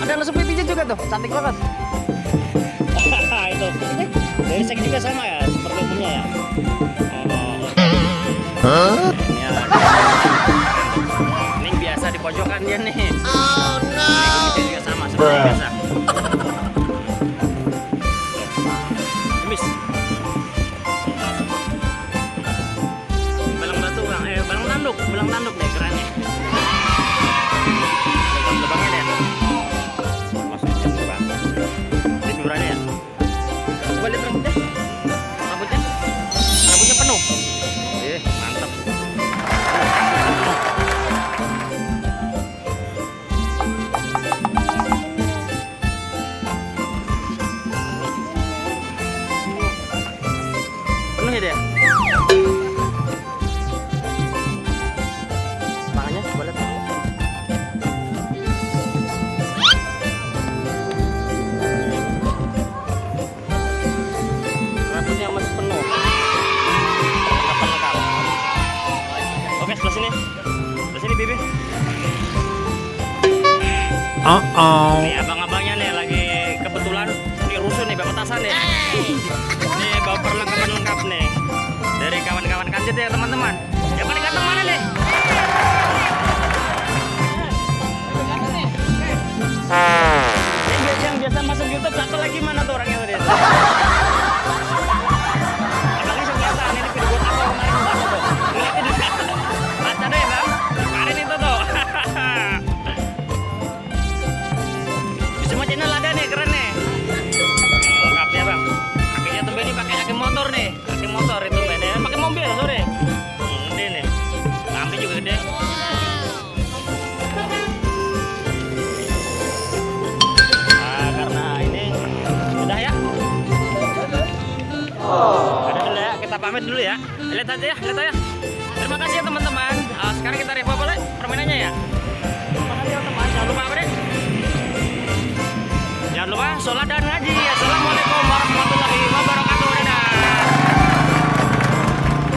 Ada langsung pipitnya juga tuh, cantik banget. Itu pipitnya dari segi juga sama ya, seperti umumnya ya. Ya. Ini biasa di pojokan dia nih. Oh no. Ini juga sama seperti biasa. Habis. Belang tanduk deh kerannya. Lubangnya deh. Masuknya lubang. Ini fiberanya ya. Coba lihat rambutnya. Rambutnya penuh. Mantap. Penuh ya dia. Rambutnya masih penuh. Lengkap. Oke, sebelah sini. Sebelah sini, Bibi. Nih abang-abangnya nih lagi kebetulan di rusuh nih, bawa petasan nih. Nih bawa perlengkapan lengkap nih. Dari kawan-kawan kanjut ya, teman-teman. Yang paling ganteng mana nih? Yang biasa masuk YouTube, satu lagi mana tuh orangnya tadi? Abangnya kelihatan, ini video buat apa kemarin baru tuh. Ngeliatin juga. Baca deh bang, kemarin itu tuh. Di semua channel ada nih, keren nih. Lengkapnya bang. Kakinya tuh ini pakai kaki motor nih. Kaki motor itu beda, pakai mobil sore. Gede nih. Lampu juga gede. Ada dulu ya, kita pamit dulu ya. Lihat aja ya, lihat aja. Terima kasih ya teman-teman. Sekarang kita review boleh permainannya ya. Terima kasih ya teman. Jangan lupa apa deh? Jangan lupa sholat dan ngaji. Assalamualaikum warahmatullahi wabarakatuh.